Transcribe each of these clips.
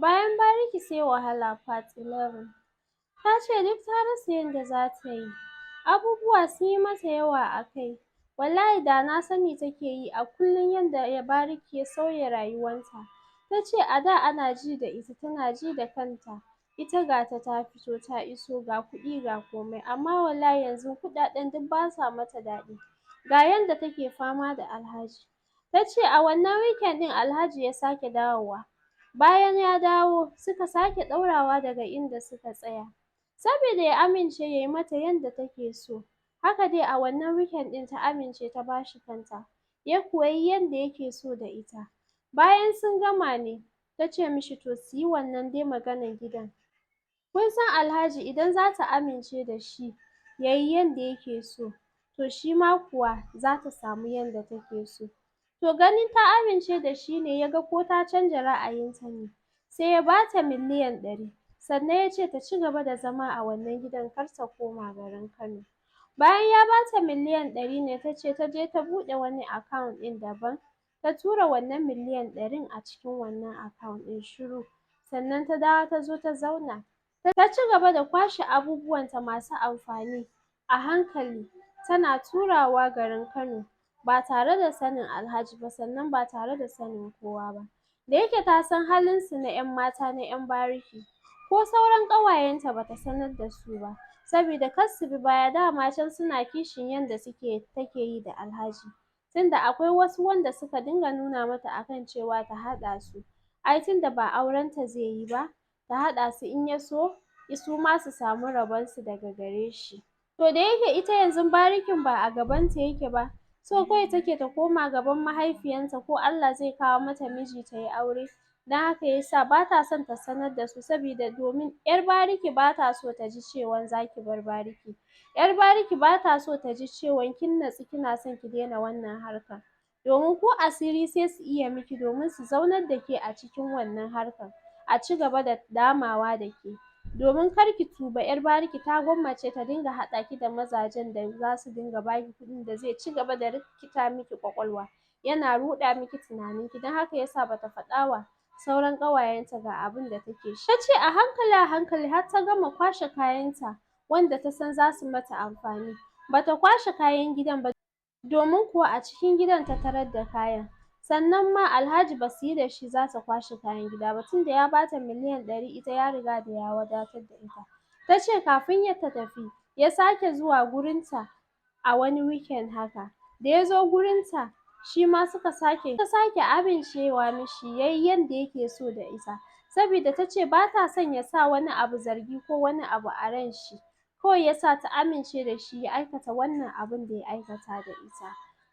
Bayan bariki sai wahala Part 11. Ta ce duk ta rasa yadda za ta yi. Abubuwa sun yi mata yawa a kai. Wallahi da na sani take yi a kullum yadda bariki ya sauya rayuwarta. Ta ce a da ana ji da ita tana ji da kanta. Ita ga ta fito ta iso ga kuɗi ga komai amma wallahi yanzu kuɗaɗen duk ba sa mata daɗi. Ga yadda take fama da Alhaji. Ta ce a wannan weekend ɗin Alhaji ya sake dawowa. Bayan ya dawo suka sake ɗaurawa daga inda suka tsaya. Saboda ya amince ya yi mata yadda take so. Haka dai a wannan weekend ɗin ta amince ta ba shi kanta. Ya kuwa yi yadda yake so da ita. Bayan sun gama ne ta ce mishi to su yi wannan dai maganar gidan. Kun san Alhaji idan za ta amince da shi ya yi yadda yake so, to shi ma kuwa za ta samu yadda take so. To ganin ta amince da shi ne ya ga ko ta canja ra'ayinta ne. Sai ya ba ta miliyan 100. Sannan ya ce ta ci gaba da zama a wannan gidan kar ta koma garin Kano. Bayan ya ba ta miliyan 100 ne ta ce ta je ta buɗe wani account ɗin daban. Ta tura wannan miliyan 100 a cikin wannan account ɗin shiru. Sannan ta dawo ta zo ta zauna. Ta ci gaba da kwashe abubuwanta masu amfani a hankali tana turawa garin Kano ba tare da sanin Alhaji ba sannan ba tare da sanin kowa ba. Da yake ta san halinsu na 'yan mata na 'yan bariki, ko sauran ƙawayenta ba ta sanar da su ba. Saboda kar su bi baya dama can suna kishin yadda take yi da Alhaji. Tunda akwai wasu wanda suka dinga nuna mata akan cewa ta haɗa su. Ai tunda ba aurenta zai yi ba, ta haɗa su in ya so su ma su samu rabonsu daga gare shi. To da yake ita yanzu barikin ba a gabanta yake ba, so kawai take ta koma gaban mahaifiyanta ko Allah zai kawo mata miji ta yi aure. Don haka ya sa ba ta son ta sanar da su saboda domin 'yar bariki ba ta so ta ji cewan za ki bar bariki. 'Yar bariki ba ta so ta ji cewan kin natsu kina son ki daina wannan harkar. Domin ko asiri sai su iya miki domin su zaunar da ke a cikin wannan harkar. A ci gaba da damawa da ke. Domin kar ki tuba 'yar bariki ta gwammace ta dinga haɗa ki da mazajen da za su dinga ba ki kuɗin da zai ci gaba da rikita miki ƙwaƙwalwa. Yana ruɗa miki tunaninki don haka ya sa ba ta faɗa wa sauran ƙawayenta ga abin da take shi. Ta ce a hankali har ta gama kwashe kayanta wanda ta san za su mata amfani. Ba ta kwashe kayan gidan ba domin kuwa a cikin gidan ta tarar da kayan. Sannan ma Alhaji ba su yi da shi za ta kwashe kayan gida ba tunda ya ba ta miliyan 100 ita ya riga da ya wadatar da ita. Ta ce kafin ta tafi ya sake zuwa gurinta a wani weekend haka. Da ya zo gurinta shi ma ta sake amincewa mishi ya yi yadda yake so da ita. Saboda ta ce ba ta son ya sa wani abu zargi ko wani abu a ran shi. Kawai ya sa ta amince da shi ya aikata wannan abun da ya aikata da ita.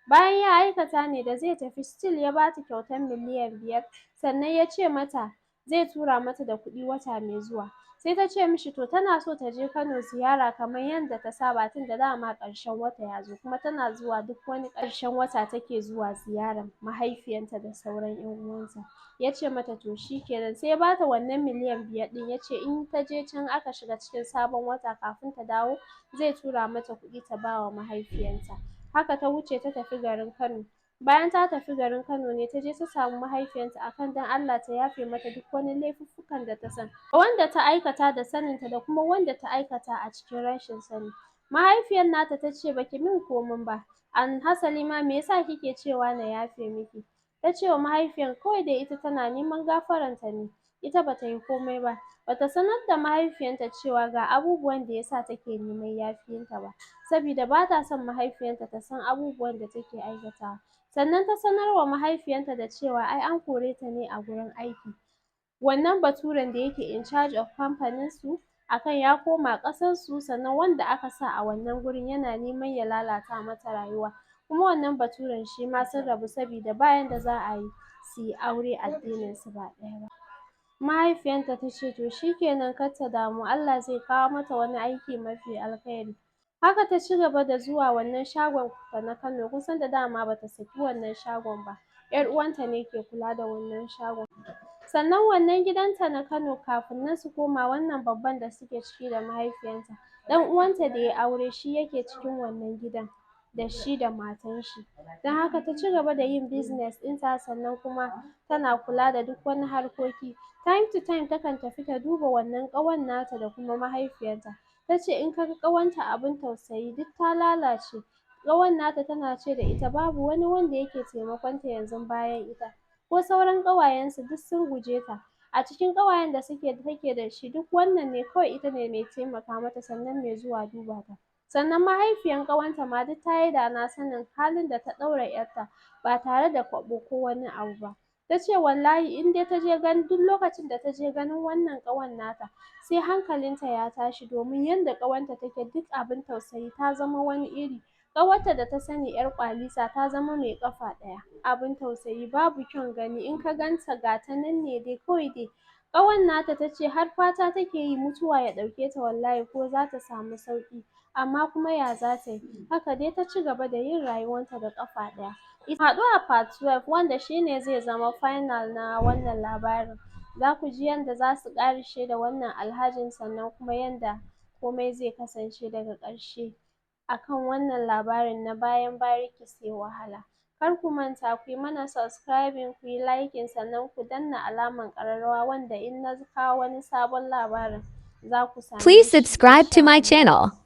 Bayan ya aikata ne da zai tafi still ya ba ta kyautar miliyan 5 sannan ya ce mata zai tura mata da kuɗi wata mai zuwa. Sai ta ce mishi to tana so ta je Kano ziyara kamar yadda ta saba tunda dama ƙarshen wata ya zo kuma tana zuwa duk wani ƙarshen wata take zuwa ziyarar mahaifiyarta da sauran 'yan uwanta. Ya ce mata to shi kenan. Sai ya ba ta wannan miliyan 5 ɗin ya ce in ta je can aka shiga cikin sabon wata kafin ta dawo zai tura mata kuɗi ta ba wa mahaifiyarta. Haka ta wuce ta tafi garin Kano. Bayan ta tafi garin Kano ne ta je ta samu mahaifiyarta akan don Allah ta yafe mata duk wani laifuffukan da ta san. Da wanda ta aikata da saninta da kuma wanda ta aikata a cikin rashin sani. Mahaifiyar nata ta ce baki min komai ba. Hasali ma me yasa kike cewa na yafe miki? Ta ce wa mahaifiyar kawai dai ita tana neman gafararta ne. Ita ba ta yi komai ba. Ba ta sanar da mahaifiyarta cewa ga abubuwan da ya sa take neman yafiyarta ba. Saboda ba ta son mahaifiyarta ta san abubuwan da take aikatawa. Sannan ta sanar wa mahaifiyarta da cewa ai an kore ta ne a gurin aiki. Wannan baturen da yake in charge of kamfanin su akan ya koma ƙasar su sannan wanda aka sa a wannan gurin yana neman ya lalata mata rayuwa. Kuma wannan baturen shi ma sun rabu saboda ba yanda za a yi su yi aure addinin su ba ɗaya ba. Mahaifiyarta ta ce to shi kenan kar ta damu Allah zai kawo mata wani aiki mafi alkhairi. Haka ta ci gaba da zuwa wannan shagon ta na Kano kusan da dama ba ta saki wannan shagon ba. 'Yar uwanta ne ke kula da wannan shagon. Sannan wannan gidanta na Kano kafin nan su koma wannan babban da suke ciki da mahaifiyarta, ɗan uwanta da ya yi aure shi yake cikin wannan gidan. da shi da matan shi. Don haka ta ci gaba da yin business ɗinta sannan kuma tana kula da duk wani harkoki. Time to time takan tafi ta duba wannan ƙawan nata da kuma mahaifiyarta. Ta ce in ka ga ƙawanta abin tausayi duk ta lalace. Ƙawar nata tana ce da ita babu wani wanda yake taimakon ta yanzu bayan ita. Ko sauran ƙawayensu duk sun guje ta. A cikin ƙawayen da take da shi duk wannan ne kawai ita ne mai taimaka mata sannan mai zuwa duba ta. Sannan mahaifiyar ƙawanta ma duk ta yi da na sanin halin da ta ɗaura ‘yarta ba tare da kwaɓo ko wani abu ba. Ta ce wallahi in dai duk lokacin da ta je ganin wannan ƙawar nata sai hankalinta ya tashi domin yanda ƙawarta take duk abin tausayi ta zama wani iri. Ƙawarta da ta sani ‘yar ƙwalisa ta zama mai ƙafa ɗaya. Abin tausayi babu kyan gani in ka ganta ga ta nan ne dai kawai dai. Ƙawar nata ta ce har fata take yi mutuwa ya ɗauke ta wallahi ko za ta samu sauƙi. Amma kuma ya za ta yi? Haka dai ta ci gaba da yin rayuwarta da ƙafa ɗaya. Mu haɗu a part 12 wanda shi ne zai zama final na wannan labarin. Za ku ji yanda za su ƙarashe da wannan Alhajin sannan kuma yanda komai zai kasance daga ƙarshe a kan wannan labarin na bayan bariki sai wahala. Kar ku manta ku yi mana subscribing, ku yi liking sannan ku danna alamar ƙararrawa wanda in na kawo wani sabon labarin za ku same shi Please subscribe to insha my Allah. channel.